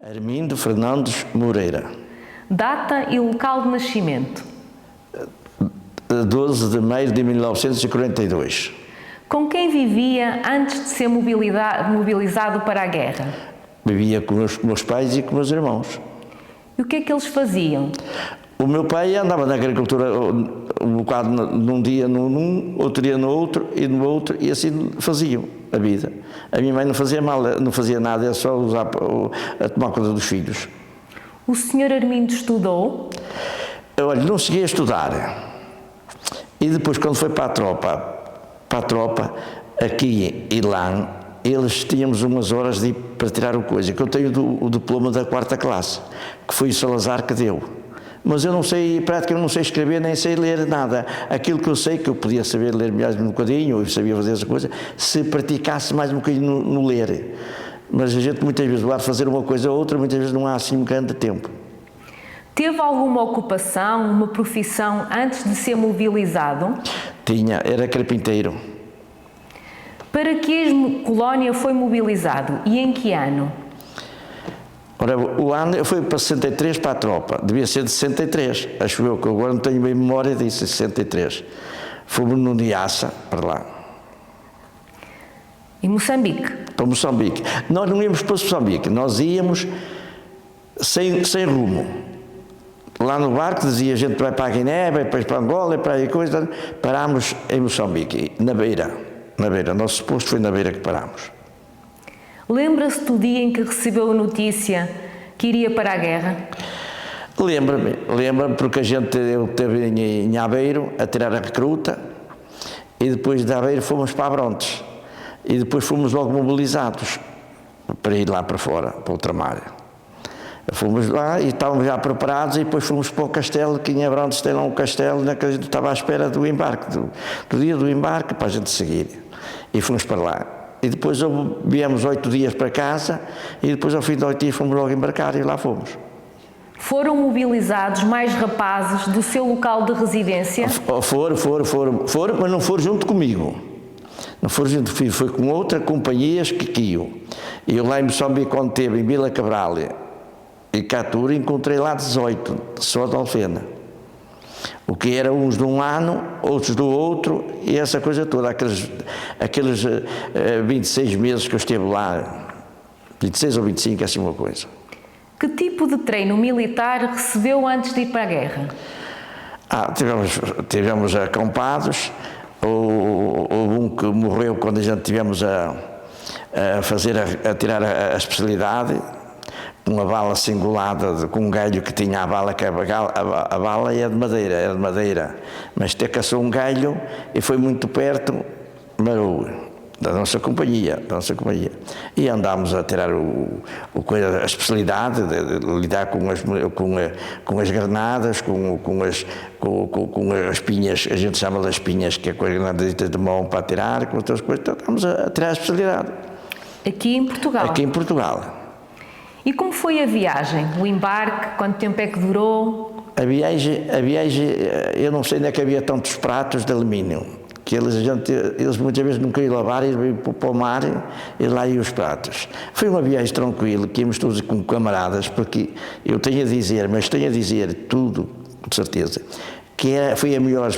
Armindo Fernandes Moreira. Data e local de nascimento. 12 de maio de 1942. Com quem vivia antes de ser mobilizado para a guerra? Vivia com os meus pais e com os meus irmãos. E o que é que eles faziam? O meu pai andava na agricultura um bocado num dia num, outro dia no outro e no outro, e assim faziam a vida. A minha mãe não fazia mal, não fazia nada, era só usar a tomar conta dos filhos. O senhor Armindo estudou? Olha, não cheguei a estudar. E depois, quando foi para a tropa, aqui e lá, eles tínhamos umas horas para tirar o coisa, que eu tenho o diploma da 4ª classe, que foi o Salazar que deu. Mas eu não sei, praticamente não sei escrever, nem sei ler nada. Aquilo que eu sei, que eu podia saber ler mais um bocadinho, ou sabia fazer essa coisa, se praticasse mais um bocadinho no ler. Mas a gente muitas vezes vai fazer uma coisa ou outra, muitas vezes não há assim um grande tempo. Teve alguma ocupação, uma profissão antes de ser mobilizado? Tinha, era carpinteiro. Para que ex-colónia foi mobilizado e em que ano? Ora, o ano foi para 63 para a tropa, devia ser de 63, acho eu, que agora não tenho bem memória disso, 63. Fomos no Niassa, para lá. Em Moçambique? Para Moçambique. Nós não íamos para Moçambique, nós íamos sem rumo. Lá no barco dizia, a gente vai para a Guiné, vai depois para Angola, para aí coisa, parámos em Moçambique, na beira, nosso posto foi na beira que parámos. Lembra-se do dia em que recebeu a notícia que iria para a guerra? Lembro-me porque eu esteve em Aveiro a tirar a recruta e depois de Aveiro fomos para Abrontes e depois fomos logo mobilizados para ir lá para fora, para o ultramar. Fomos lá e estávamos já preparados e depois fomos para o castelo, que em Abrontes tem lá um castelo, que a gente estava à espera do embarque, do dia do embarque para a gente seguir. E fomos para lá. E depois viemos 8 dias para casa e depois ao fim de 8 dias fomos logo embarcar e lá fomos. Foram mobilizados mais rapazes do seu local de residência? Foram, mas não foram junto comigo. Não foram junto, foi com outras companhias que iam. E eu lá em Moçambique, quando esteve em Vila Cabral e Catura, encontrei lá 18, só de Alfena. O que era uns de um ano, outros do outro, e essa coisa toda, aqueles 26 meses que eu estive lá, 26 ou 25, assim uma coisa. Que tipo de treino militar recebeu antes de ir para a guerra? Tivemos acampados, houve um que morreu quando a gente tivemos a tirar a especialidade, uma bala cingulada com um galho que tinha a bala, que a bala era de madeira, mas te caçou um galho e foi muito perto, marou, da nossa companhia. E andámos a tirar a especialidade de lidar com as granadas, com as pinhas, a gente chama das pinhas, que é com as granadas de mão para tirar, com outras coisas, então estamos a tirar a especialidade. Aqui em Portugal? Aqui em Portugal. E como foi a viagem? O embarque? Quanto tempo é que durou? A viagem, eu não sei onde é que havia tantos pratos de alumínio, que eles muitas vezes não queriam lavar, eles iam para o mar e lá iam os pratos. Foi uma viagem tranquila, que íamos todos com camaradas, porque eu tenho a dizer tudo, de certeza, que foi a melhor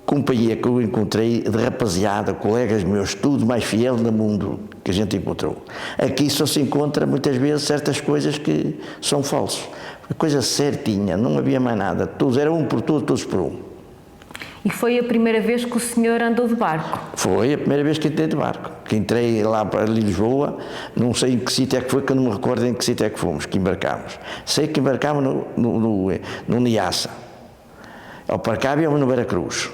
companhia que eu encontrei de rapaziada, colegas meus, tudo mais fiel no mundo que a gente encontrou. Aqui só se encontra muitas vezes certas coisas que são falsas. A coisa certinha, não havia mais nada, todos eram um por todos por um. E foi a primeira vez que o senhor andou de barco? Foi a primeira vez que entrei de barco, que entrei lá para Lisboa, não sei em que sítio é que foi, que eu não me recordo em que sítio é que fomos, que embarcámos. Sei que embarcámos no Niassa, ao Parcábio íamos no Veracruz.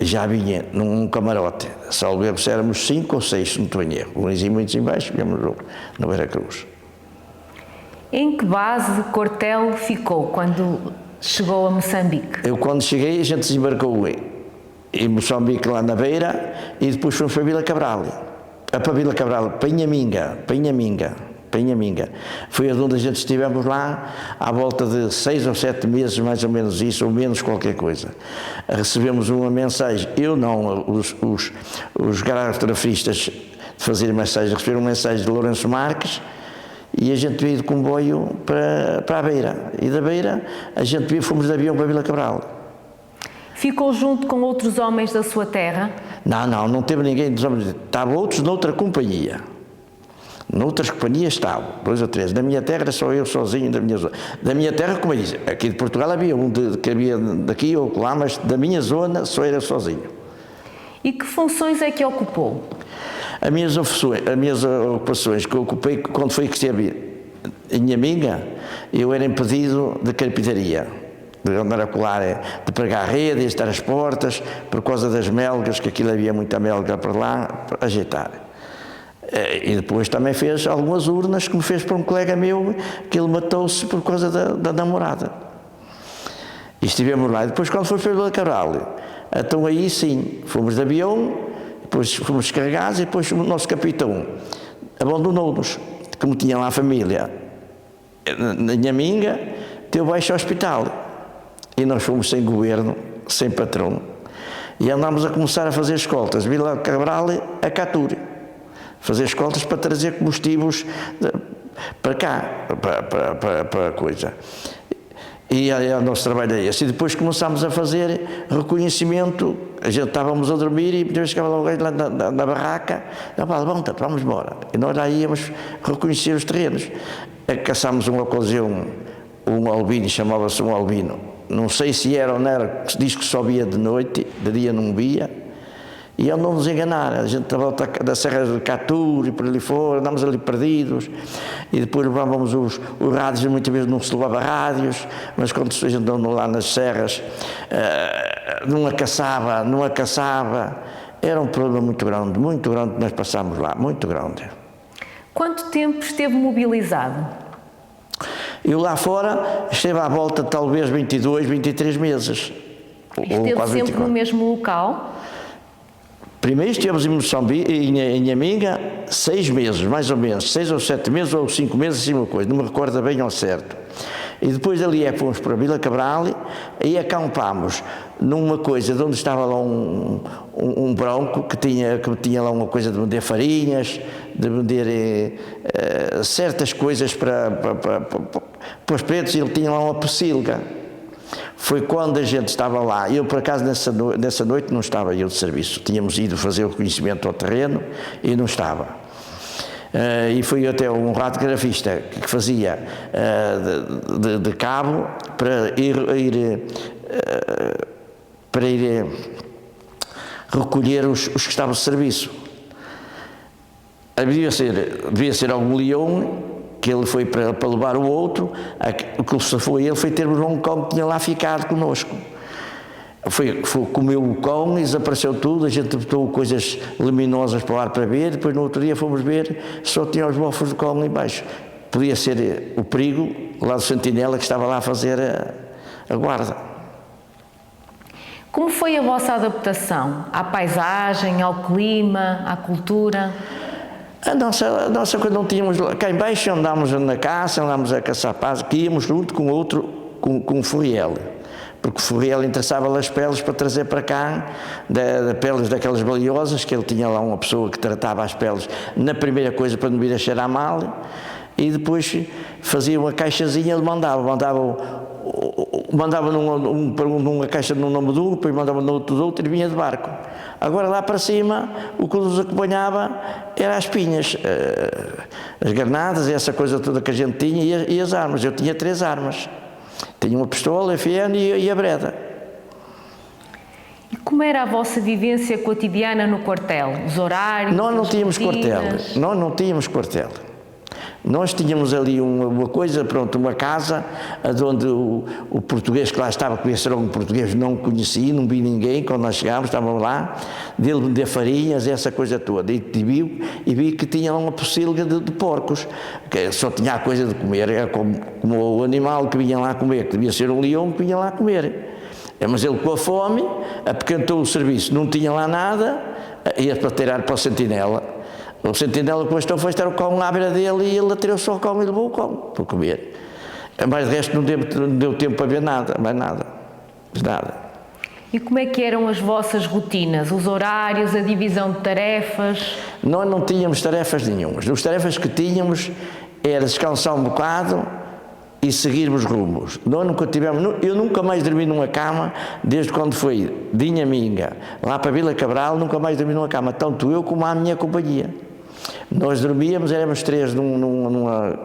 Já vinha num camarote, salvo se éramos 5 ou 6, se não estou em erro, uns em baixo, viemos no Veracruz. Em que base, quartel ficou quando chegou a Moçambique? Eu quando cheguei a gente desembarcou em Moçambique lá na beira e depois fomos para Vila Cabral, Penhaminga. Foi onde a gente estivemos lá à volta de 6 ou 7 meses, mais ou menos isso, ou menos qualquer coisa. Recebemos uma mensagem, eu não, os grafistas de fazer mensagens, receberam uma mensagem de Lourenço Marques e a gente veio de comboio para a Beira. E da Beira fomos de avião para Vila Cabral. Ficou junto com outros homens da sua terra? Não teve ninguém dos homens. Estavam outros noutra companhia. Noutras companhias estavam, 2 ou 3. Da minha terra era só eu sozinho, da minha zona. Da minha terra, como eu disse, aqui de Portugal havia que havia daqui ou lá, mas da minha zona só era sozinho. E que funções é que ocupou? As minhas ocupações que eu ocupei quando foi que esteve em Inhaminga, eu era impedido de carpintaria, de andar a colar, de pregar redes, estar às portas, por causa das melgas, que aquilo havia muita melga para lá, para ajeitar. E depois também fez algumas urnas, que me fez para um colega meu, que ele matou-se por causa da namorada. E estivemos lá. E depois, quando foi para Vila Cabral, então aí sim, fomos de avião, depois fomos descarregados, e depois o nosso capitão abandonou-nos, como tinha lá a família na Inhaminga, teve baixo ao hospital. E nós fomos sem governo, sem patrão. E andámos a começar a fazer escoltas, Vila Cabral a Catur. Fazer escoltas para trazer combustíveis para cá, para a coisa. E o nosso trabalho é esse. E depois começámos a fazer reconhecimento, a gente estávamos a dormir e depois ficava logo lá na barraca, levanta-te, vamos embora. E nós lá íamos reconhecer os terrenos. Caçámos uma ocasião, um albino, chamava-se um albino. Não sei se era ou não era, diz que só via de noite, de dia não via. E andam-nos a enganar, a gente volta da Serra de Catur e por ali fora, andamos ali perdidos, e depois levávamos os rádios, muitas vezes não se levava rádios, mas quando a gente andou lá nas serras, não a caçava, era um problema muito grande que nós passámos lá, muito grande. Quanto tempo esteve mobilizado? Eu lá fora esteve à volta de talvez 22, 23 meses. Esteve sempre no mesmo local? Primeiro estivemos em Moçambique, em Inhaminga, 6 meses, mais ou menos, 6 ou 7 meses ou 5 meses, assim uma coisa, não me recordo bem ao certo. E depois dali fomos para Vila Cabral e acampámos numa coisa de onde estava lá um bronco que tinha lá uma coisa de vender farinhas, de vender certas coisas para os pretos, e ele tinha lá uma pocilga. Foi quando a gente estava lá, eu por acaso nessa noite não estava eu de serviço, tínhamos ido fazer o reconhecimento ao terreno e não estava. E foi até um radiografista que fazia de cabo para ir recolher os que estavam de serviço. Devia ser algum leão, que ele foi para levar o outro, o que se foi ele foi termos um cão que tinha lá ficado connosco. Comeu o cão e desapareceu tudo, a gente botou coisas luminosas para o ar para ver, depois no outro dia fomos ver, só tinha os bofos do cão lá embaixo. Podia ser o perigo lá do sentinela que estava lá a fazer a guarda. Como foi a vossa adaptação à paisagem, ao clima, à cultura? A nossa quando não tínhamos cá em baixo, andámos na caça, andámos a caçar paz, que íamos junto com outro, com o Furriel, porque o Furriel interessava as peles para trazer para cá, de peles daquelas valiosas, que ele tinha lá uma pessoa que tratava as peles na primeira coisa para não vir a cheirar mal, e depois fazia uma caixazinha, ele mandava numa caixa no nome de um, depois mandava no outro e vinha de barco. Agora lá para cima, o que nos acompanhava era as pinhas, as granadas e essa coisa toda que a gente tinha e as armas. Eu tinha 3 armas. Tinha uma pistola, a FN e a breda. E como era a vossa vivência cotidiana no quartel? Os horários? Nós não tínhamos quartel. Nós tínhamos ali uma coisa, uma casa, onde o português que lá estava, que esse era um português, não conhecia, não vi ninguém, quando nós chegámos, estavam lá, dele vender farinhas, essa coisa toda, e vi que tinha lá uma pocilga de porcos, que só tinha a coisa de comer, era como o animal que vinha lá comer, que devia ser um leão que vinha lá comer. Mas ele, com a fome, apequentou o serviço, não tinha lá nada, ia para tirar para o sentinela. O sentinela que bastou foi estar o cão à beira dele e ele atirou só o cão e levou o cão para comer. Mas de resto não deu tempo para ver nada, mais nada. E como é que eram as vossas rotinas, os horários, a divisão de tarefas? Nós não tínhamos tarefas nenhumas. As tarefas que tínhamos era descansar um bocado e seguirmos rumos. Eu nunca mais dormi numa cama, desde quando fui de Inhaminga, lá para Vila Cabral, nunca mais dormi numa cama, tanto eu como a minha companhia. Nós dormíamos, éramos três numa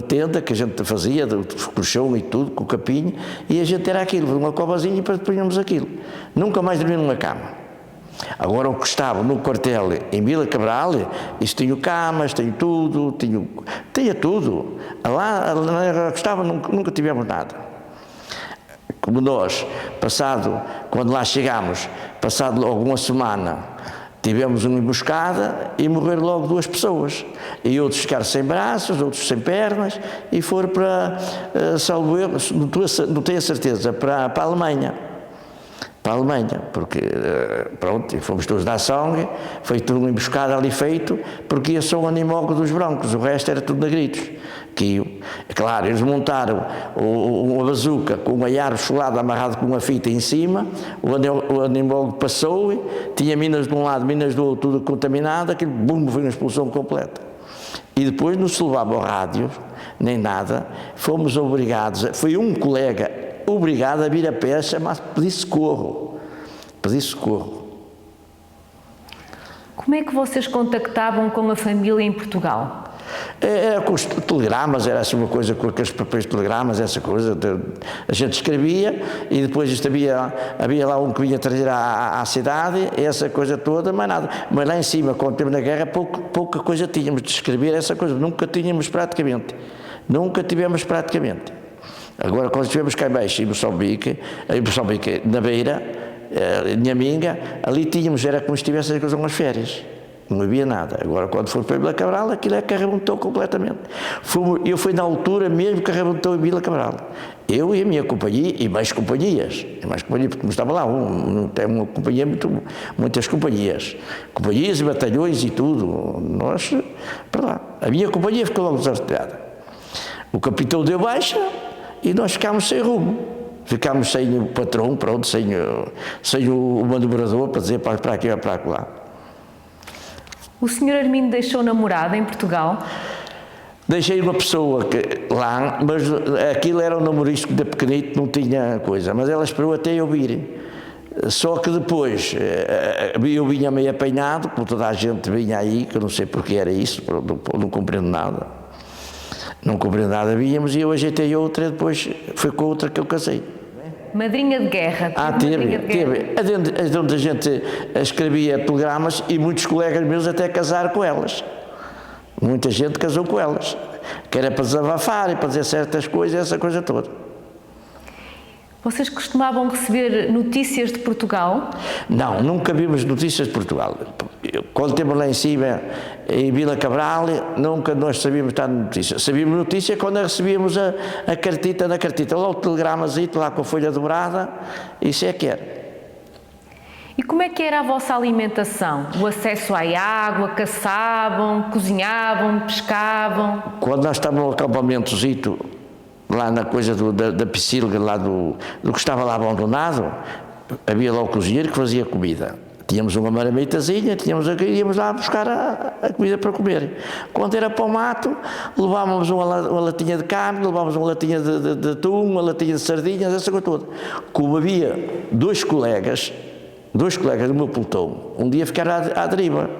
tenda que a gente fazia, com o chão e tudo, com o capinho, e a gente era aquilo, uma covazinha e depois punhamos aquilo. Nunca mais dormi numa cama. Agora o que estava no quartel em Vila Cabral, isso tinha camas, tinha tudo, tinha tudo. Lá que estava nunca tivemos nada. Como nós, quando lá chegámos, passado logo uma semana, tivemos uma emboscada e morreram logo 2 pessoas. E outros ficaram sem braços, outros sem pernas, e foram para, salvo erro, não tenho a certeza, para a Alemanha. Para a Alemanha, porque, pronto, fomos todos da sangue, foi tudo uma emboscada ali feito, porque ia só o animólogo dos brancos, o resto era tudo negritos. É claro, eles montaram uma bazuca com uma árvore solada amarrada com uma fita em cima, o animólogo passou, tinha minas de um lado, minas do outro, tudo contaminado, aquilo, bum, foi uma explosão completa. E depois não se levava ao rádio, nem nada, fomos obrigados, foi um colega obrigado a vir a pé, chamar-se pedir socorro. Como é que vocês contactavam com a família em Portugal? Era com os telegramas, era assim uma coisa com aqueles papéis de telegramas, essa coisa, a gente escrevia e depois isto havia lá um que vinha trazer à cidade, essa coisa toda, mais nada. Mas lá em cima, quando estivemos na guerra, pouca coisa tínhamos de escrever, essa coisa, nunca tivemos praticamente. Agora, quando estivemos cá em baixo, em Moçambique, na beira, em Inhaminga, ali tínhamos, era como se estivesse a umas férias. Não havia nada. Agora, quando for para Vila Cabral, aquilo é que arrebentou completamente. Eu fui na altura mesmo que arrebentou em Vila Cabral. Eu e a minha companhia, e mais companhias, porque não estava lá, tem uma companhia, muitas companhias e batalhões e tudo. Nós, para lá. A minha companhia ficou logo desartilhada. O capitão deu baixa e nós ficámos sem rumo. Ficámos sem o patrão, pronto, sem o manobrador para dizer para aqui ou para lá. O Sr. Armindo deixou namorada em Portugal? Deixei uma pessoa lá, mas aquilo era um namorisco de pequenito, não tinha coisa, mas ela esperou até eu vir. Só que depois eu vinha meio apanhado, como toda a gente vinha aí, que eu não sei porque era isso, não compreendo nada. Não compreendo nada, vínhamos e eu ajeitei outra, depois foi com outra que eu casei. Madrinha de guerra. Teve. Onde a gente escrevia telegramas e muitos colegas meus até casaram com elas. Muita gente casou com elas. Que era para desabafar e para dizer certas coisas, essa coisa toda. Vocês costumavam receber notícias de Portugal? Não, nunca vimos notícias de Portugal. Quando estivemos lá em cima, em Vila Cabral, nunca nós sabíamos estar notícias. Sabíamos notícia quando recebíamos a cartita na cartita. Lá o telegramazinho, lá com a folha dobrada, isso é que era. E como é que era a vossa alimentação? O acesso à água, caçavam, cozinhavam, pescavam? Quando nós estávamos no acampamentozito, lá na coisa da piscilga, lá do que estava lá abandonado, havia lá o cozinheiro que fazia comida. Tínhamos uma marmitazinha, íamos lá buscar a comida para comer. Quando era para o mato, levávamos uma latinha de carne, levávamos uma latinha de atum, uma latinha de sardinhas, essa coisa toda. Como havia dois colegas do meu pelotão, um dia ficaram à deriva.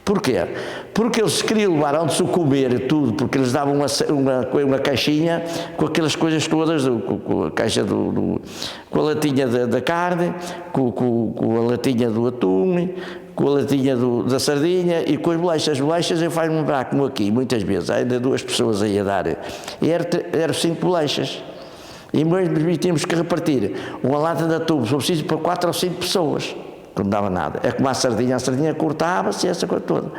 Porquê? Porque eles queriam levar antes o comer e tudo, porque eles davam uma caixinha com aquelas coisas todas, com a caixa com a latinha da carne, com a latinha do atum, com a latinha da sardinha e com as bolachas. As bolachas eu faço-me lembrar, como aqui, muitas vezes, há ainda 2 pessoas aí a dar, e eram 5 bolachas. E mesmo tínhamos que repartir uma lata de atum, só preciso para 4 ou 5 pessoas. Não dava nada. É como a sardinha cortava-se, essa coisa toda.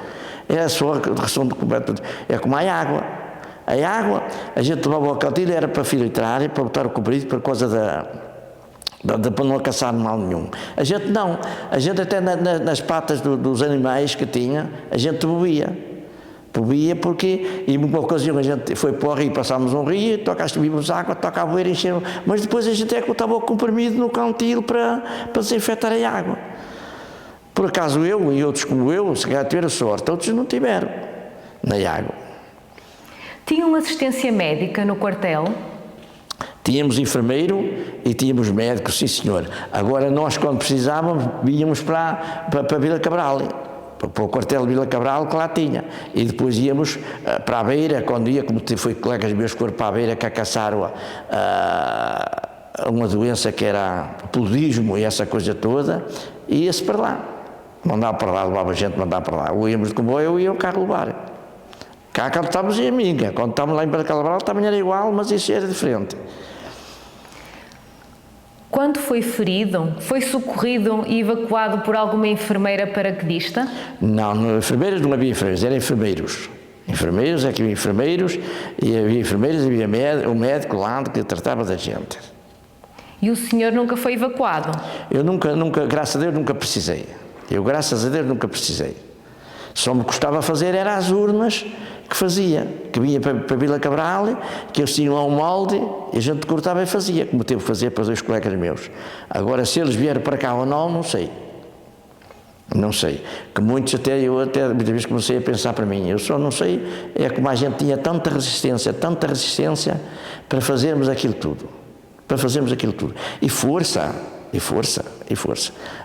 Era só a ração de coberta. É como a água. A água, a gente tomava o cantilho, era para filtrar e para botar o comprido, para coisa para não caçar mal nenhum. A gente não. A gente até nas patas dos animais que tinha, a gente bebia. Bebia porque, em uma ocasião a gente foi para o rio, passámos um rio, bebíamos água, toca a boeira, encheram, mas depois a gente é que botava o comprimido no cantil para desinfetar a água. Por acaso eu e outros como eu, se calhar tiveram sorte, outros não tiveram. na água. Tinham assistência médica no quartel? Tínhamos enfermeiro e tínhamos médico, sim senhor. Agora nós, quando precisávamos, víamos para Vila Cabral, para o quartel de Vila Cabral, que lá tinha. E depois íamos para a Beira, quando ia, como foi colegas meus que foram para a Beira, que caçaram uma doença que era paludismo e essa coisa toda, e ia-se para lá. Mandava para lá, levava gente, mandava para lá. Ou íamos de comboio ou ia o carro levar. Cá quando estávamos em Minga, quando estávamos lá em Vila Cabral também era igual, mas isso era diferente. Quando foi ferido, foi socorrido e evacuado por alguma enfermeira paraquedista? Não, enfermeiras não havia enfermeiros, eram enfermeiros. Enfermeiros, é que havia enfermeiros, e havia enfermeiros, e havia o médico lá que tratava da gente. E o senhor nunca foi evacuado? Eu nunca, graças a Deus, nunca precisei. Eu, graças a Deus, nunca precisei. Só me custava fazer era as urnas que fazia, que vinha para Vila Cabral, que eles tinham lá um molde e a gente cortava e fazia, como teve que fazer para 2 colegas meus. Agora, se eles vieram para cá ou não, não sei. Não sei. Que muitos eu até muitas vezes comecei a pensar para mim, eu só não sei, é como a gente tinha tanta resistência para fazermos aquilo tudo. Para fazermos aquilo tudo. E força.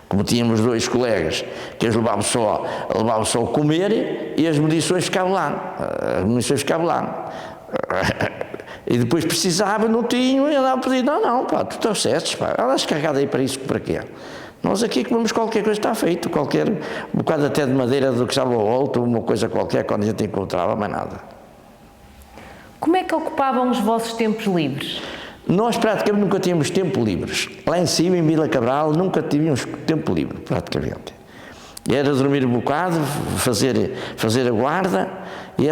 Como tínhamos 2 colegas que eles levavam só a comer e as munições ficavam lá. E depois precisava, não tinham, e andava a pedir, não, pá, tu estás certo, pá, andas carregado aí para isso, para quê? Nós aqui comemos qualquer coisa, está feito, qualquer bocado até de madeira do que estava ao alto, uma coisa qualquer, quando a gente encontrava, mais nada. Como é que ocupavam os vossos tempos livres? Nós praticamente nunca tínhamos tempo livres. Lá em cima, em Vila Cabral, nunca tínhamos tempo livre, praticamente. Era dormir um bocado, fazer a guarda, e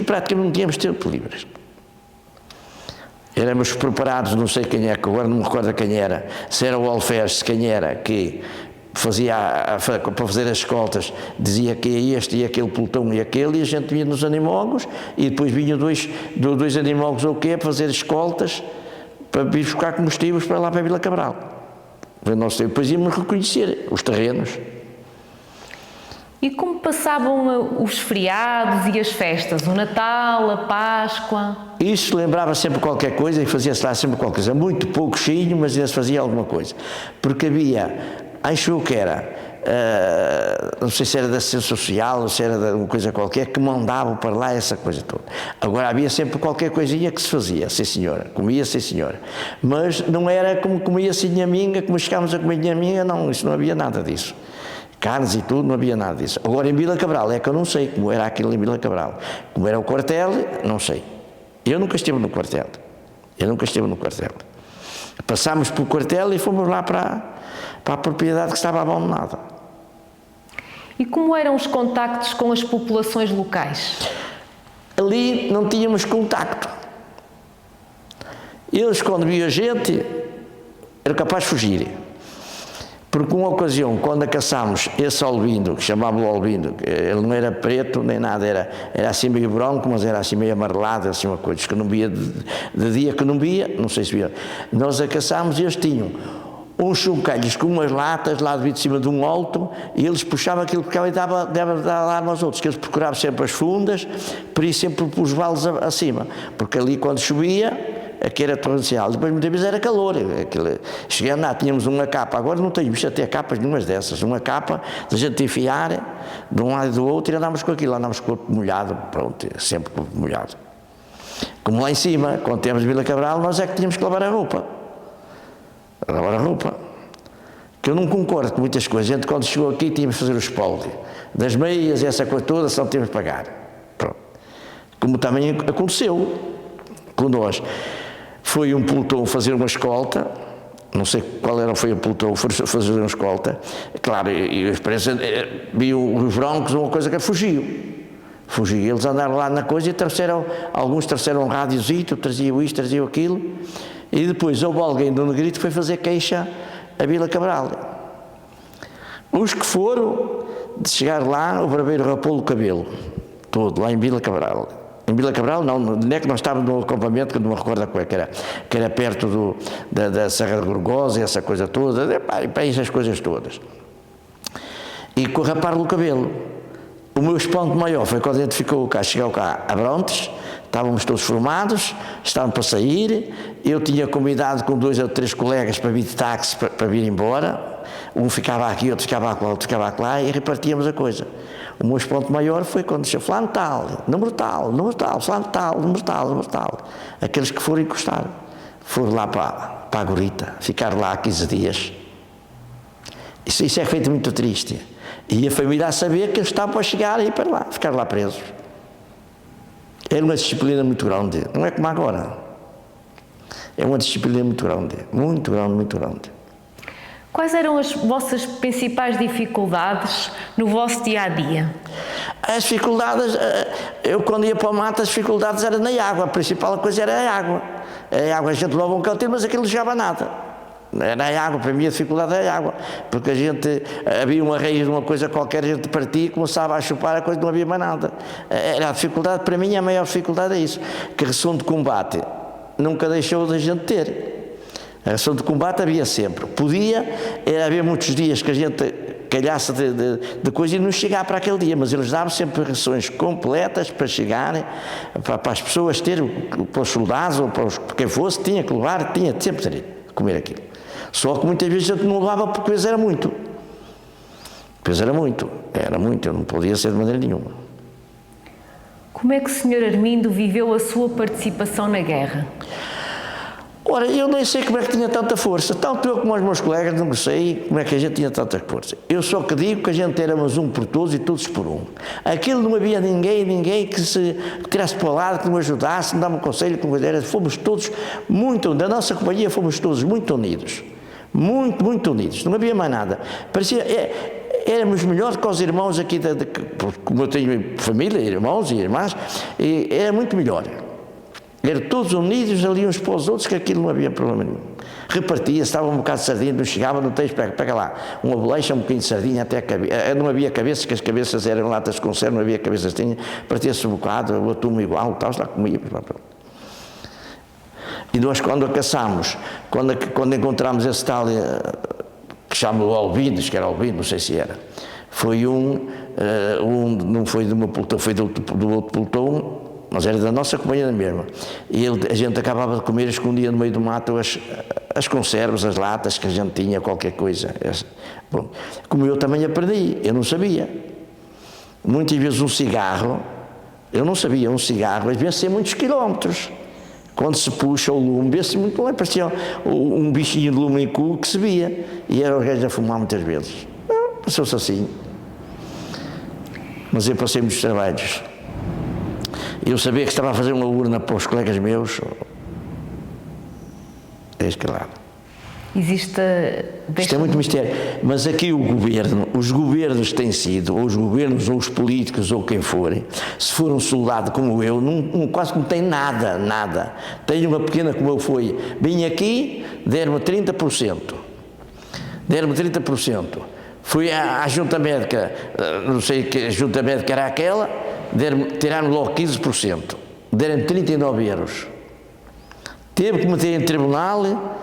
praticamente não tínhamos tempo livre. Éramos preparados, não sei quem é, que agora não me recordo quem era, se era o Alfés, quem era, que para fazer as escoltas, dizia que é este e aquele pelotão e aquele, e a gente vinha nos animólogos, e depois vinham dois animólogos ou quê, para fazer escoltas, para vir buscar combustíveis para lá para a Vila Cabral. Nós depois íamos reconhecer os terrenos. E como passavam os feriados e as festas, o Natal, a Páscoa? Isso lembrava sempre qualquer coisa e fazia-se lá sempre qualquer coisa, muito pouquinho, mas ainda se fazia alguma coisa, porque havia, acho que era, não sei se era da assistência social ou se era de uma coisa qualquer, que mandavam para lá essa coisa toda. Agora havia sempre qualquer coisinha que se fazia, sim senhora, comia, sim senhora, mas não era como comia-se em Minga, como chegámos a comer em Minga, não, isso não havia nada disso. Carnes e tudo, não havia nada disso. Agora em Vila Cabral é que eu não sei como era aquilo em Vila Cabral. Como era o quartel, não sei. Eu nunca estive no quartel. Passámos pelo quartel e fomos lá para a propriedade que estava abandonada. E como eram os contactos com as populações locais? Ali não tínhamos contacto. Eles, quando viam a gente, eram capazes de fugir. Porque uma ocasião, quando caçámos esse albindo, que chamava o albindo, ele não era preto nem nada, era assim meio branco, mas era assim meio amarelado, assim uma coisa que não via, de dia que não via, não sei se via. Nós a caçámos e eles tinham uns chuncalhos com umas latas lá de cima de um alto, e eles puxavam aquilo que ficava e dava alarme aos outros, que eles procuravam sempre as fundas, por isso sempre os vales acima, porque ali quando chovia, aqui era torrencial, depois muitas vezes era calor, chegando lá, tínhamos uma capa, agora não temos até capas nenhumas dessas, uma capa de gente enfiar de um lado e do outro e andávamos com aquilo, andávamos com o corpo molhado, pronto, sempre com o corpo molhado. Como lá em cima, quando temos Vila Cabral, nós é que tínhamos que lavar a roupa, que eu não concordo com muitas coisas, a gente quando chegou aqui tínhamos que fazer o espólio, das meias e essa coisa toda, só tínhamos que pagar, pronto. Como também aconteceu com nós. Foi um pelotão fazer uma escolta, não sei qual foi o pelotão, fazer uma escolta, claro, e a experiência, viu os broncos, uma coisa que fugiu, eles andaram lá na coisa e alguns trouxeram um rádiozito, traziam isto, traziam aquilo, e depois houve alguém do Negrito que foi fazer queixa a Vila Cabral. Os que foram, de chegar lá, o barbeiro rapou o cabelo, todo, lá em Vila Cabral. Em Vila Cabral, não é que nós estávamos no acampamento, que não me recordo qual é que era perto da Serra de Gorgosa, essa coisa toda, para essas coisas todas. E com rapar-lhe o cabelo. O meu espanto maior foi quando a gente chegou cá a Brontes, estávamos todos formados, estávamos para sair, eu tinha combinado com 2 ou 3 colegas para vir de táxi para vir embora, um ficava aqui, outro ficava lá, outro ficava lá e repartíamos a coisa. O meu espanto maior foi quando disse fulano tal, número tal, fulano tal, número tal. Aqueles que foram encostar, foram lá para a Gorita, ficaram lá 15 dias. Isso é feito muito triste. E a família a saber que eles estavam para chegar e ir para lá, ficar lá presos. Era uma disciplina muito grande, não é como agora. É uma disciplina muito grande, muito grande, muito grande. Quais eram as vossas principais dificuldades no vosso dia-a-dia? As dificuldades, eu quando ia para o mato, as dificuldades eram na água, a principal coisa era a água. A água a gente levava um canteiro, mas aquilo não chegava a nada. Era a água, para mim a dificuldade era a água, porque a gente, havia uma raiz de uma coisa qualquer, a gente partia e começava a chupar a coisa, não havia mais nada. Era a dificuldade, para mim a maior dificuldade é isso, que a reação de combate nunca deixou de a gente ter. A reação de combate havia sempre. Havia muitos dias que a gente calhasse de coisa e não chegava para aquele dia, mas eles davam sempre rações completas para chegarem, para as pessoas terem, para os soldados ou para quem fosse, tinha que levar, tinha sempre de comer aquilo. Só que muitas vezes a gente não levava porque o peso era muito. O peso era muito, eu não podia ser de maneira nenhuma. Como é que o Sr. Armindo viveu a sua participação na guerra? Ora, eu nem sei como é que tinha tanta força, tanto eu como os meus colegas, não sei como é que a gente tinha tanta força. Eu só que digo que a gente éramos um por todos e todos por um. Aquilo não havia ninguém que se tirasse para o lado, que nos ajudasse, que me dava um conselho, que me desse. Fomos todos muito unidos, da nossa companhia fomos todos muito unidos. Muito unidos, não havia mais nada. Parecia, éramos melhores que os irmãos aqui, como eu tenho família, irmãos e irmãs, e era muito melhor. Eram todos unidos ali uns para os outros, que aquilo não havia problema nenhum. Repartia, estava um bocado de sardinha, não chegava, não tens, pega lá, uma bolecha, um bocadinho de sardinha, até a cabeça. Não havia cabeças, que as cabeças eram latas de conserva, não havia cabeças, partia-se um bocado, o atum igual, tal, lá comia. E nós, quando caçámos, quando encontramos esse tal, que chamam albinos, que era albino, não sei se era, foi não foi de uma pelotão, foi do outro pelotão, mas era da nossa companhia mesmo. E a gente acabava de comer, escondia no meio do mato as conservas, as latas que a gente tinha, qualquer coisa. Bom, como eu também aprendi, eu não sabia. Muitas vezes um cigarro, eu não sabia, um cigarro, às vezes tem muitos quilómetros. Quando se puxa o lume, vê-se muito longe, parecia um bichinho de lume em cu que se via. E era o gajo a fumar muitas vezes. Passou-se assim. Mas eu passei muitos trabalhos. Eu sabia que estava a fazer uma urna para os colegas meus. É escalado. Isto é muito mistério. Mas aqui os governos têm sido, ou os governos, ou os políticos, ou quem forem, se for um soldado como eu, quase que não tem nada. Tenho uma pequena como eu fui. Vim aqui, deram-me 30%. Fui à junta médica, não sei que junta médica era aquela, tiraram logo 15%, deram 39 euros. Teve que meter em tribunal,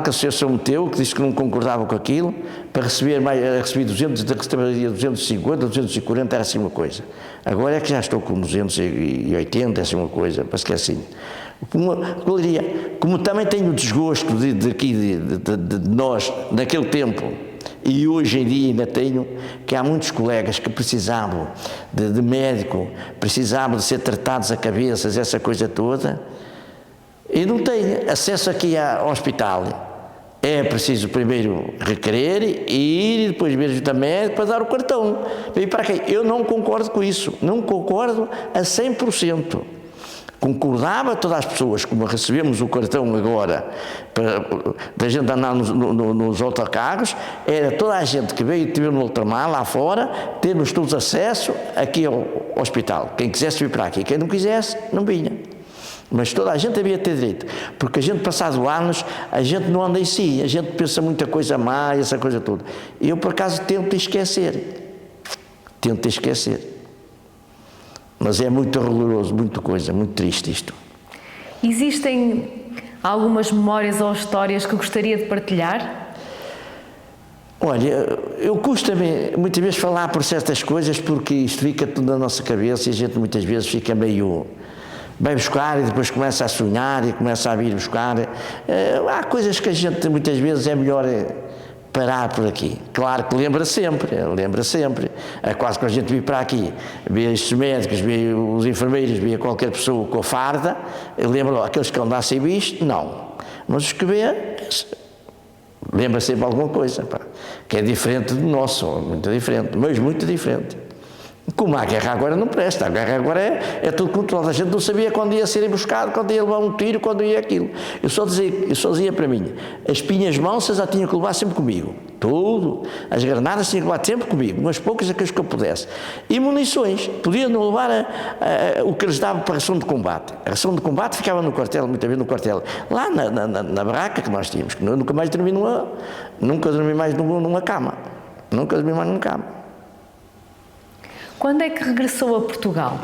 que a associação meteu, que disse que não concordava com aquilo, para receber recebi 200, receberia 250, 240, era assim uma coisa. Agora é que já estou com 280, é assim uma coisa, parece que é assim. Como também tenho o desgosto de nós, naquele tempo, e hoje em dia ainda tenho, que há muitos colegas que precisavam de médico, precisavam de ser tratados a cabeças, essa coisa toda, e não têm acesso aqui ao hospital. É preciso primeiro requerer e ir, e depois ver junto a médico para dar o cartão. E para quê? Eu não concordo com isso, não concordo a 100%. Concordava todas as pessoas, como recebemos o cartão agora, da gente andar nos autocarros, era toda a gente que veio no ultramar, lá fora, termos todos acesso aqui ao hospital. Quem quisesse vir para aqui, quem não quisesse, não vinha. Mas toda a gente devia ter direito, porque a gente, passado anos, a gente não anda em si, a gente pensa muita coisa má, essa coisa toda. Eu, por acaso, tento esquecer. Mas é muito rigoroso, muito triste isto. Existem algumas memórias ou histórias que gostaria de partilhar? Olha, eu custa-me muitas vezes falar por certas coisas porque isto fica tudo na nossa cabeça e a gente muitas vezes fica meio... vai buscar e depois começa a sonhar e começa a vir buscar. Há coisas que a gente muitas vezes é melhor parar por aqui. Claro que lembra sempre. É quase que a gente vir para aqui, vê estes médicos, vê os enfermeiros, vê qualquer pessoa com a farda, lembra aqueles que andam a ser visto, não. Mas os que vê, lembra sempre alguma coisa, pá, que é diferente do nosso, muito diferente, mas muito diferente. Como a guerra agora não presta, a guerra agora é tudo controlado. A gente não sabia quando ia ser emboscado, quando ia levar um tiro, quando ia aquilo. Eu só dizia para mim, as pinhas mansas já tinha que levar sempre comigo, tudo. As granadas tinha que levar sempre comigo, umas poucas aquelas que eu pudesse. E munições, podia não levar o que eles davam para a ração de combate. A ração de combate ficava no quartel, muitas vezes no quartel, lá na barraca que nós tínhamos, que eu nunca mais dormi numa cama. Nunca dormi mais numa cama. Quando é que regressou a Portugal?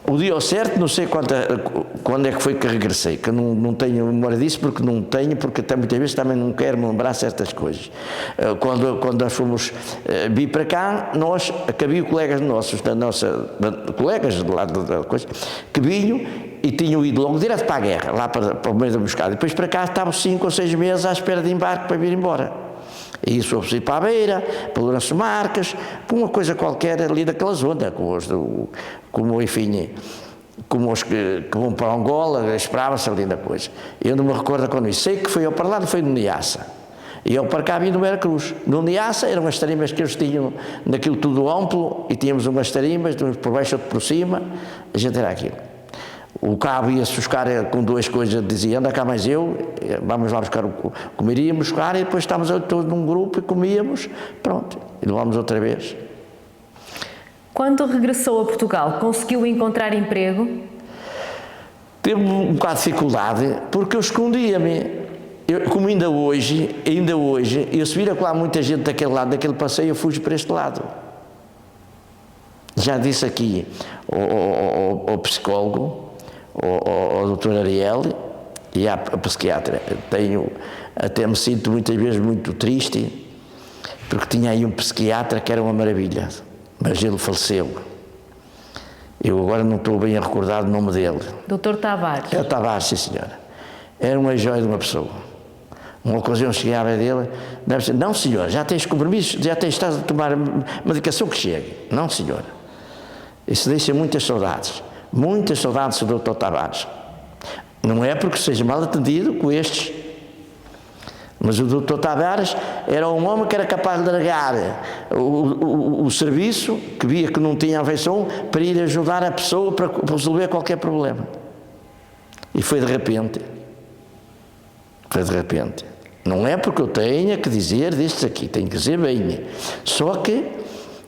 O dia ao certo, não sei quando é que foi que regressei, que eu não tenho memória disso, porque até muitas vezes também não quero me lembrar certas coisas. Quando nós fomos vir para cá, havia colegas nossos, colegas do lado da coisa, que vinham e tinham ido logo direto para a guerra, lá para o meio da emboscada. Depois para cá estavam 5 ou 6 meses à espera de embarque para vir embora. E isso foi preciso para a Beira, para Lourenço Marques, por uma coisa qualquer ali daquela zona, como os que vão para Angola, esperava-se ali da coisa. Eu não me recordo quando isso. Sei que foi ao para lá, foi no Niassa. E eu para cá vim no Veracruz. No Niassa eram as tarimbas que eles tinham, naquilo tudo amplo, e tínhamos umas tarimbas, uns por baixo, outro por cima, a gente era aquilo. O cabo ia-se buscar com 2 coisas, dizia, anda cá mais eu, vamos lá buscar comeríamos buscar e depois estávamos todos num grupo e comíamos, pronto, e levámos outra vez. Quando regressou a Portugal, conseguiu encontrar emprego? Teve um bocado de dificuldade, porque eu escondia-me. Como ainda hoje, eu se vira que lá muita gente daquele lado, daquele passeio, eu fujo para este lado. Já disse aqui ao psicólogo, ao doutor Ariel e à psiquiatra, até me sinto muitas vezes muito triste, porque tinha aí um psiquiatra que era uma maravilha, mas ele faleceu. Eu agora não estou bem a recordar o nome dele. Doutor Tavares. É o Tavares, sim senhora. Era uma joia de uma pessoa. Uma ocasião cheguei à beira dele, deve ser, não senhora, já tens compromissos, estás a tomar medicação que chegue. Não senhora. Isso deixa muitas saudades do Dr. Tavares. Não é porque seja mal atendido com estes, mas o Dr. Tavares era um homem que era capaz de largar o serviço, que via que não tinha afeição, para ir ajudar a pessoa para resolver qualquer problema. E foi de repente. Não é porque eu tenha que dizer destes aqui, tenho que dizer bem. Só que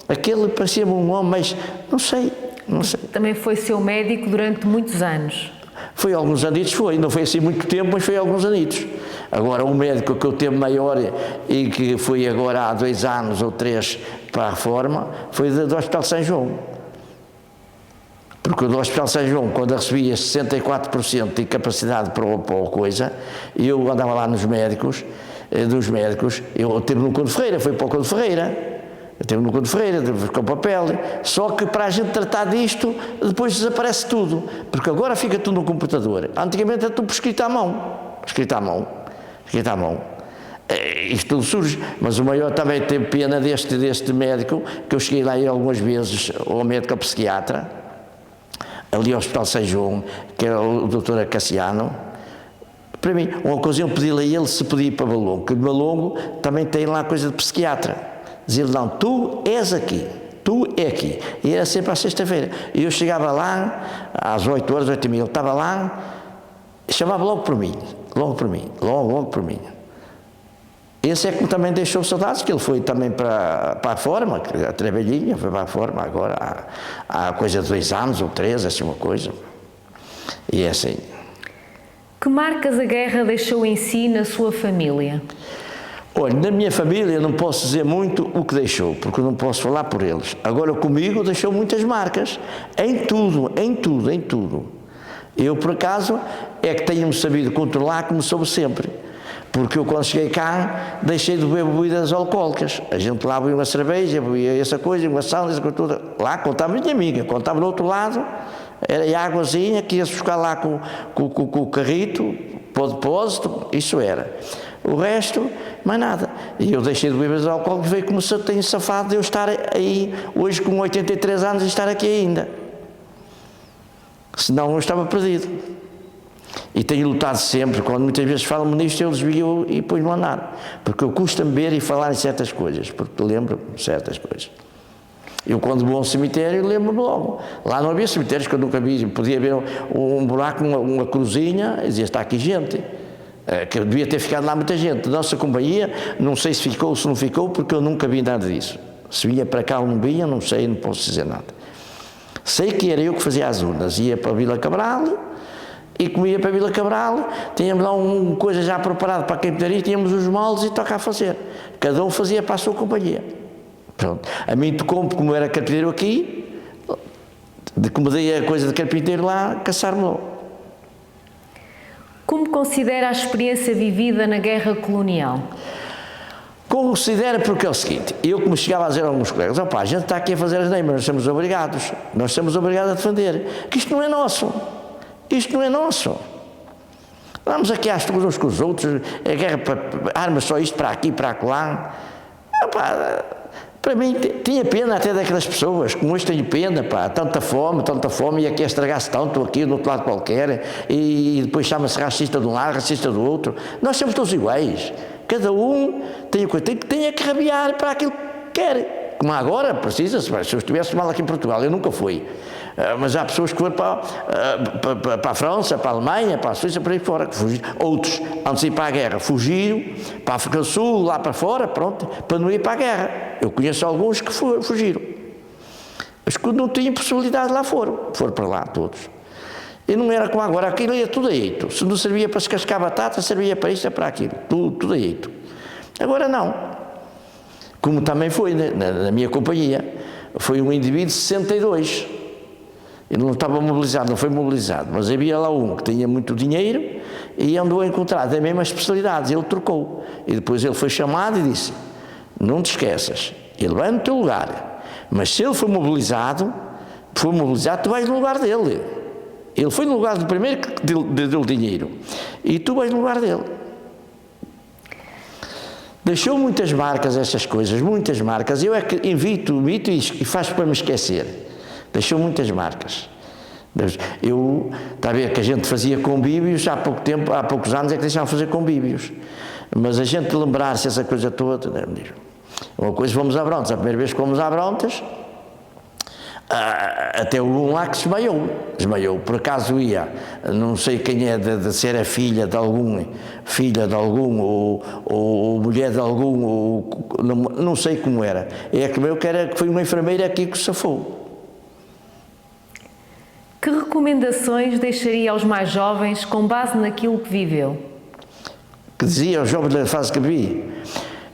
aquele parecia-me um homem, mas não sei. Também foi seu médico durante muitos anos. Foi alguns anitos, não foi assim muito tempo, mas foi alguns anitos. Agora, o médico que eu tenho maior e que foi agora há 2 anos ou 3 para a reforma, foi do Hospital São João. Porque do Hospital São João, quando eu recebia 64% de capacidade para a coisa, eu andava lá dos médicos, eu tive no Conde Ferreira, foi para o Conde Ferreira. Eu tive no Conde Ferreira, com papel, só que para a gente tratar disto, depois desaparece tudo, porque agora fica tudo no computador. Antigamente era tudo escrito à mão. Isto tudo surge, mas o maior também teve pena deste médico, que eu cheguei lá algumas vezes, ao médico psiquiatra, ali ao Hospital São João, que é o Dr. Cassiano. Para mim, uma ocasião pedi-lhe a ele se podia ir para Valongo, que Valongo também tem lá coisa de psiquiatra. Dizia-lhe, não, tu és aqui, tu é aqui. E era sempre à sexta-feira. E eu chegava lá, às 8 horas, 8h30, ele estava lá, chamava logo por mim. Esse é que também deixou saudades, que ele foi também para a forma, a trabalhinha, foi para a forma agora, há coisa de 2 anos ou 3, assim uma coisa. E é assim. Que marcas a guerra deixou em si, na sua família? Olha, na minha família eu não posso dizer muito o que deixou, porque eu não posso falar por eles. Agora comigo deixou muitas marcas, em tudo. Eu, por acaso, é que tenho-me sabido controlar como soube sempre. Porque eu, quando cheguei cá, deixei de beber bebidas alcoólicas. A gente lá bebia uma cerveja, bebia essa coisa, uma sal, essa coisa toda. Lá contava a minha amiga, contava do outro lado, era a águazinha que ia buscar lá com o carrito, para o depósito, isso era. O resto, mais nada. E eu deixei de beber bebidas alcoólicas, veio como se eu tenho safado de eu estar aí, hoje com 83 anos, e estar aqui ainda. Senão eu estava perdido. E tenho lutado sempre, quando muitas vezes falam-me nisto, eu desvio e ponho-me a andar. Porque eu custa-me ver e falar em certas coisas, porque lembro-me de certas coisas. Eu, quando vou a um cemitério, lembro-me logo. Lá não havia cemitérios que eu nunca vi. Podia haver um buraco, uma cruzinha, e dizia, está aqui gente. Que eu devia ter ficado lá muita gente. Da nossa companhia, não sei se ficou ou se não ficou, porque eu nunca vi nada disso. Se vinha para cá ou não vinha, não sei, não posso dizer nada. Sei que era eu que fazia as urnas. Ia para a Vila Cabral, e como ia para a Vila Cabral, tínhamos lá uma coisa já preparada para a carpintaria, tínhamos os moldes e toca a fazer. Cada um fazia para a sua companhia. Pronto. A mim tocou-me, como era carpinteiro aqui, como dei a coisa de carpinteiro lá, caçar-me logo. Como considera a experiência vivida na guerra colonial? Considera porque é o seguinte, eu como chegava a dizer a alguns colegas, a gente está aqui a fazer as neimas, nós somos obrigados a defender, que isto não é nosso. Isto não é nosso. Vamos aqui às turmas uns com os outros, a guerra para armas só isto para aqui, para acolá. Para mim, tinha pena até daquelas pessoas, como hoje tenho pena, tanta fome, e aqui estragar-se tanto aqui do outro lado qualquer, e depois chama-se racista de um lado, racista do outro. Nós somos todos iguais. Cada um tem que rabiar para aquilo que quer. Como agora, precisa-se, se eu estivesse mal aqui em Portugal, eu nunca fui. Mas há pessoas que foram para a França, para a Alemanha, para a Suíça, para aí fora, que fugiram. Outros, antes de ir para a guerra, fugiram para a África do Sul, lá para fora, pronto, para não ir para a guerra. Eu conheço alguns que fugiram. Mas que não tinham possibilidade, lá foram para lá todos. E não era como agora, aquilo ia tudo a eito. Se não servia para descascar batata, servia para isto e para aquilo, tudo a eito. Agora não. Como também foi na minha companhia, foi um indivíduo de 62. Ele não estava mobilizado, não foi mobilizado, mas havia lá um que tinha muito dinheiro e andou a encontrar da mesma especialidade, ele trocou. E depois ele foi chamado e disse, não te esqueças, ele vai no teu lugar, mas se ele for mobilizado, tu vais no lugar dele. Ele foi no lugar do primeiro que deu dinheiro e tu vais no lugar dele. Deixou muitas marcas essas coisas, muitas marcas. Eu é que invito e faço para me esquecer. Deixou muitas marcas. Está a ver que a gente fazia convívios há poucos anos é que deixaram de fazer convívios. Mas a gente lembrar-se essa coisa toda, uma coisa, fomos a Abrontes, a primeira vez que fomos a Abrontes, até um lá que desmaiou, por acaso ia, não sei quem é, de ser a filha de algum, ou mulher de algum, ou, não sei como era. É que foi uma enfermeira aqui que safou. Que recomendações deixaria aos mais jovens com base naquilo que viveu? Que dizia aos jovens da fase que vi?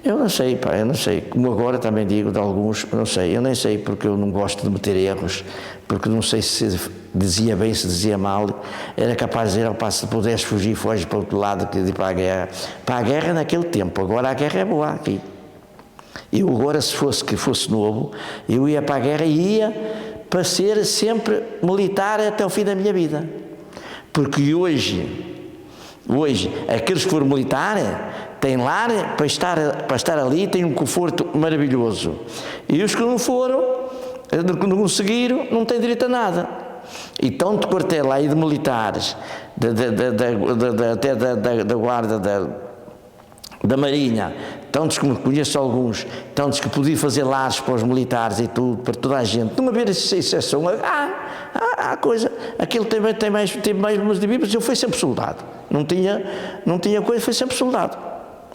Eu não sei, eu não sei. Como agora também digo de alguns, não sei. Eu nem sei porque eu não gosto de meter erros, porque não sei se dizia bem, se dizia mal. Era capaz de dizer, se puderes fugir, foge para o outro lado que de ir para a guerra. Para a guerra naquele tempo, agora a guerra é boa aqui. Eu agora, se fosse novo, eu ia para a guerra e ia para ser sempre militar até o fim da minha vida. Porque hoje, aqueles que foram militar têm lar para estar ali, têm um conforto maravilhoso. E os que não foram, não conseguiram, não têm direito a nada. E tanto de quartel aí de militares, até da guarda da Marinha, tantos que conheço alguns, tantos que podiam fazer lares para os militares e tudo, para toda a gente, não haver exceção, há coisa, aquele tem mais números de bíblias, eu fui sempre soldado, não tinha coisa, foi sempre soldado.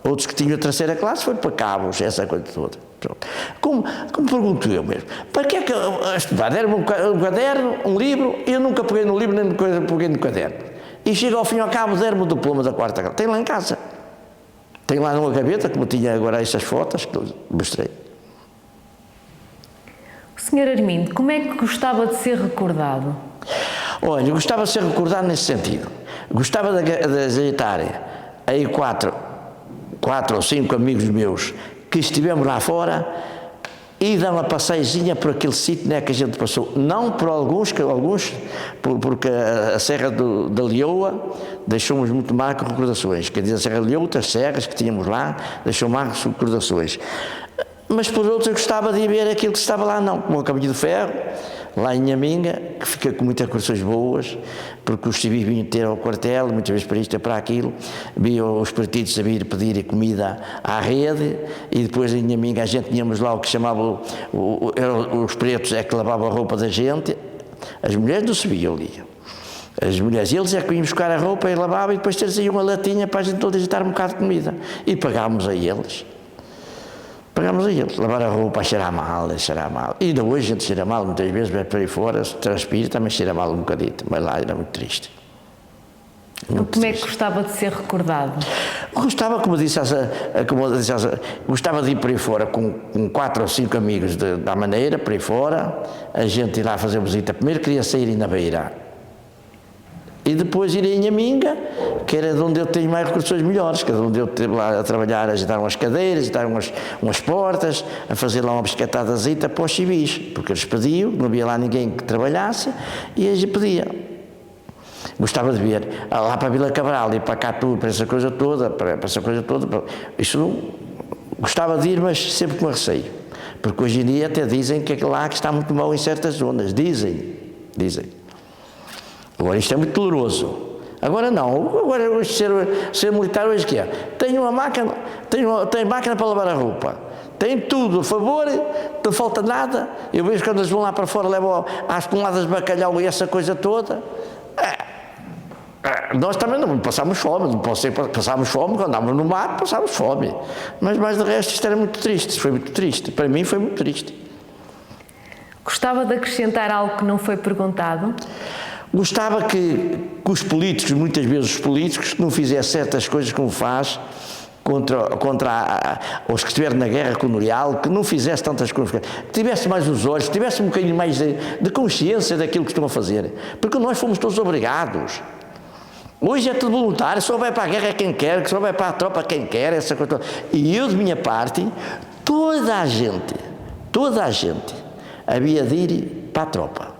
Outros que tinham a terceira classe foi para cabos, essa coisa toda. Pronto. Como pergunto eu mesmo, para que é que estudar? Deram-me um caderno, um livro, e eu nunca peguei no livro, nem peguei no caderno. E chega ao fim e ao cabo, deram-me o diploma da quarta classe, tem lá em casa. Tem lá numa gaveta, como tinha agora essas fotos, que eu mostrei. O Sr. Armindo, como é que gostava de ser recordado? Olha, gostava de ser recordado nesse sentido. Gostava de ajeitar a E4 4 ou 5 amigos meus que estivemos lá fora e dão uma passeizinha por aquele sítio, né, que a gente passou. Não por alguns, porque a Serra da Leoa deixou-nos muito marcas recordações. Quer dizer, a Serra da Leoa, outras serras que tínhamos lá, deixou marcas recordações. Mas por outros eu gostava de ir ver aquilo que estava lá, não, como o Caminho de Ferro, lá em Nhaminga, que fica com muitas recordações boas, porque os civis vinham ter ao quartel, muitas vezes para isto e para aquilo, viam os partidos a vir pedir comida à rede, e depois em Nhaminga a gente tínhamos lá o que chamava, os pretos é que lavavam a roupa da gente, as mulheres não se viam ali. As mulheres, eles é que iam buscar a roupa e lavavam e depois traziam uma latinha para a gente toda dar um bocado de comida. E pagávamos a eles. Pagámos a eles, lavar a roupa, a cheirar mal. E ainda hoje a gente cheira mal, muitas vezes vai para aí fora, se transpira, também cheira mal um bocadito, mas lá era muito triste. Muito como triste. É que gostava de ser recordado? Gostava, gostava de ir para aí fora com 4 ou 5 amigos da maneira, para aí fora, a gente ir lá fazer visita. Primeiro queria sair na Beira. E depois ir em Nhaminga, que era de onde eu tenho mais recordações melhores, que é de onde eu estive lá a trabalhar, a ajeitar umas cadeiras, a ajeitar umas portas, a fazer lá uma biscatadazita para os civis, porque eles pediam, não havia lá ninguém que trabalhasse, e a gente pedia. Gostava de ver, lá para a Vila Cabral, e para cá tudo, para essa coisa toda, isso não, gostava de ir, mas sempre com receio, porque hoje em dia até dizem que lá que está muito mal em certas zonas, dizem. Agora isto é muito doloroso. Agora não, agora ser militar hoje que é? Tem uma máquina, tem máquina para lavar a roupa, tem tudo a favor, não falta nada. Eu vejo quando eles vão lá para fora, levam às toneladas de bacalhau e essa coisa toda. Nós também não passámos fome, não posso dizer que passámos fome, quando andávamos no mato passámos fome. Mas de resto isto era muito triste, foi muito triste. Para mim foi muito triste. Gostava de acrescentar algo que não foi perguntado? Gostava que os políticos, muitas vezes os políticos, não fizessem certas coisas como faz contra os que estiveram na guerra colonial, que não fizesse tantas coisas, que tivesse mais os olhos, que tivesse um bocadinho mais de consciência daquilo que estão a fazer, porque nós fomos todos obrigados. Hoje é tudo voluntário, só vai para a guerra quem quer, só vai para a tropa quem quer, essa coisa toda. E eu, de minha parte, toda a gente, havia de ir para a tropa.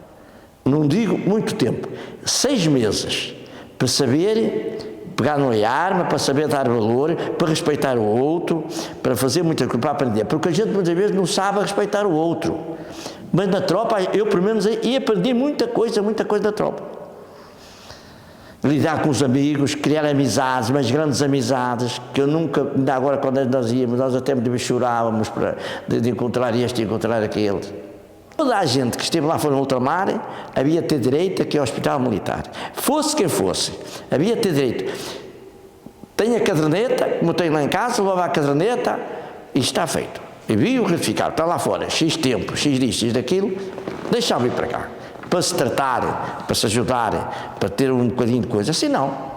Não digo muito tempo, 6 meses, para saber pegar numa arma, para saber dar valor, para respeitar o outro, para fazer muita coisa, para aprender, porque a gente muitas vezes não sabe respeitar o outro. Mas na tropa, eu pelo menos ia aprender muita coisa da tropa. Lidar com os amigos, criar amizades, mas grandes amizades, que eu nunca, ainda agora quando nós íamos, nós até muitas vezes chorávamos de encontrar este e encontrar aquele. Toda a gente que esteve lá fora no ultramar havia de ter direito aqui ao Hospital Militar. Fosse quem fosse, havia de ter direito. Tenho a caderneta, como tenho lá em casa, levava a caderneta e está feito. E vi o retificado, está lá fora, X tempo, X disto, X daquilo, deixava vir para cá. Para se tratar, para se ajudar, para ter um bocadinho de coisa. Assim não.